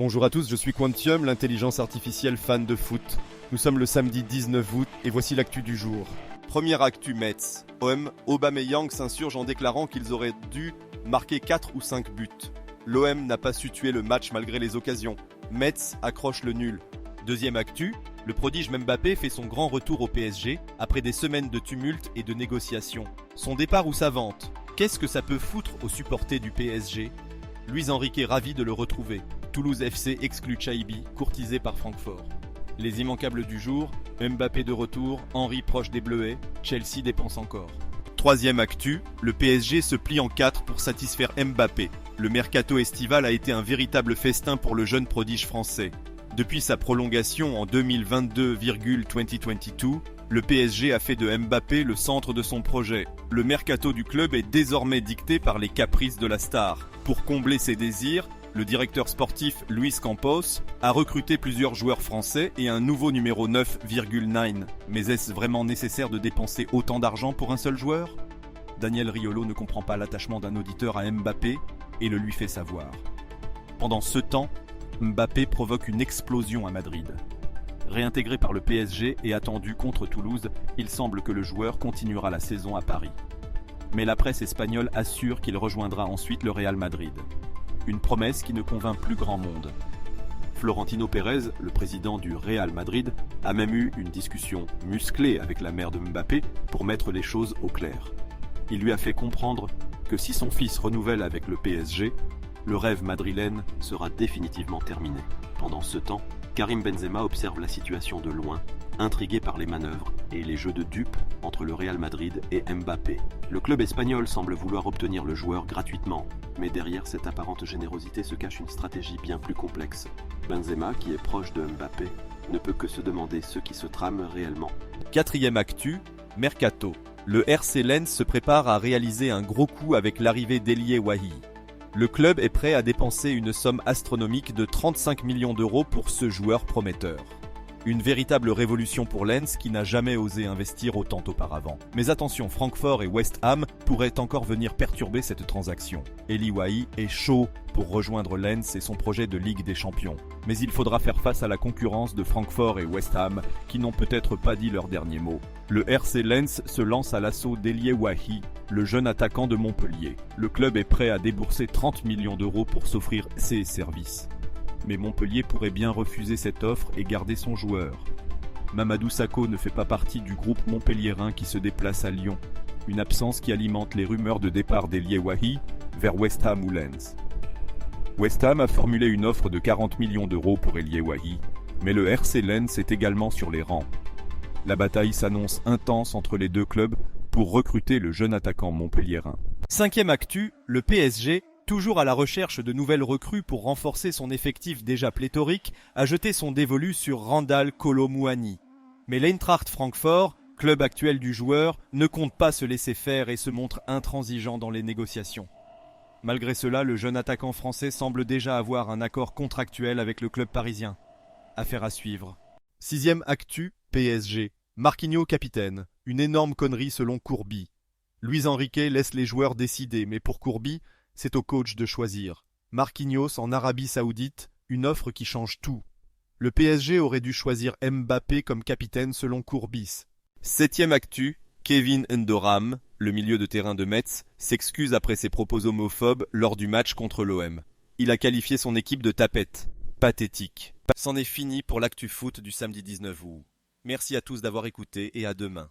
Bonjour à tous, je suis Quantium, l'intelligence artificielle fan de foot. Nous sommes le samedi 19 août et voici l'actu du jour. Première actu Metz. Aubameyang s'insurge en déclarant qu'ils auraient dû marquer 4 ou 5 buts. L'OM n'a pas su tuer le match malgré les occasions. Metz accroche le nul. Deuxième actu, le prodige Mbappé fait son grand retour au PSG après des semaines de tumulte et de négociations. Son départ ou sa vente? Qu'est-ce que ça peut foutre aux supporters du PSG? Luis Enrique est ravi de le retrouver. Toulouse FC exclut Chaibi, courtisé par Francfort. Les immanquables du jour, Mbappé de retour, Henry proche des Bleuets, Chelsea dépense encore. Troisième actu, le PSG se plie en 4 pour satisfaire Mbappé. Le mercato estival a été un véritable festin pour le jeune prodige français. Depuis sa prolongation en 2022,2022, le PSG a fait de Mbappé le centre de son projet. Le mercato du club est désormais dicté par les caprices de la star. Pour combler ses désirs, le directeur sportif Luis Campos a recruté plusieurs joueurs français et un nouveau numéro 9,9. Mais est-ce vraiment nécessaire de dépenser autant d'argent pour un seul joueur? Daniel Riolo ne comprend pas l'attachement d'un auditeur à Mbappé et le lui fait savoir. Pendant ce temps, Mbappé provoque une explosion à Madrid. Réintégré par le PSG et attendu contre Toulouse, il semble que le joueur continuera la saison à Paris. Mais la presse espagnole assure qu'il rejoindra ensuite le Real Madrid. Une promesse qui ne convainc plus grand monde. Florentino Pérez, le président du Real Madrid, a même eu une discussion musclée avec la mère de Mbappé pour mettre les choses au clair. Il lui a fait comprendre que si son fils renouvelle avec le PSG, le rêve madrilène sera définitivement terminé. Pendant ce temps, Karim Benzema observe la situation de loin, intrigué par les manœuvres et les jeux de dupes entre le Real Madrid et Mbappé. Le club espagnol semble vouloir obtenir le joueur gratuitement, mais derrière cette apparente générosité se cache une stratégie bien plus complexe. Benzema, qui est proche de Mbappé, ne peut que se demander ce qui se trame réellement. Quatrième actu, Mercato. Le RC Lens se prépare à réaliser un gros coup avec l'arrivée d'Elie Wahi. Le club est prêt à dépenser une somme astronomique de 35 millions d'euros pour ce joueur prometteur. Une véritable révolution pour Lens qui n'a jamais osé investir autant auparavant. Mais attention, Francfort et West Ham pourraient encore venir perturber cette transaction. Elie Wahi est chaud pour rejoindre Lens et son projet de Ligue des Champions. Mais il faudra faire face à la concurrence de Francfort et West Ham qui n'ont peut-être pas dit leur dernier mot. Le RC Lens se lance à l'assaut d'Elie Wahi, le jeune attaquant de Montpellier. Le club est prêt à débourser 30 millions d'euros pour s'offrir ses services. Mais Montpellier pourrait bien refuser cette offre et garder son joueur. Mamadou Sakho ne fait pas partie du groupe montpelliérain qui se déplace à Lyon, une absence qui alimente les rumeurs de départ d'Elie Wahi vers West Ham ou Lens. West Ham a formulé une offre de 40 millions d'euros pour Elie Wahi, mais le RC Lens est également sur les rangs. La bataille s'annonce intense entre les deux clubs pour recruter le jeune attaquant montpelliérain. Cinquième actu, le PSG, toujours à la recherche de nouvelles recrues pour renforcer son effectif déjà pléthorique, a jeté son dévolu sur Randal Kolo Muani. Mais l'Eintracht Francfort, club actuel du joueur, ne compte pas se laisser faire et se montre intransigeant dans les négociations. Malgré cela, le jeune attaquant français semble déjà avoir un accord contractuel avec le club parisien. Affaire à suivre. Sixième actu, PSG. Marquinhos capitaine. Une énorme connerie selon Courbis. Luis Enrique laisse les joueurs décider, mais pour Courbis, c'est au coach de choisir. Marquinhos en Arabie Saoudite, une offre qui change tout. Le PSG aurait dû choisir Mbappé comme capitaine selon Courbis. Septième actu, Kevin N'Doram, le milieu de terrain de Metz, s'excuse après ses propos homophobes lors du match contre l'OM. Il a qualifié son équipe de tapette. Pathétique. C'en est fini pour l'actu foot du samedi 19 août. Merci à tous d'avoir écouté et à demain.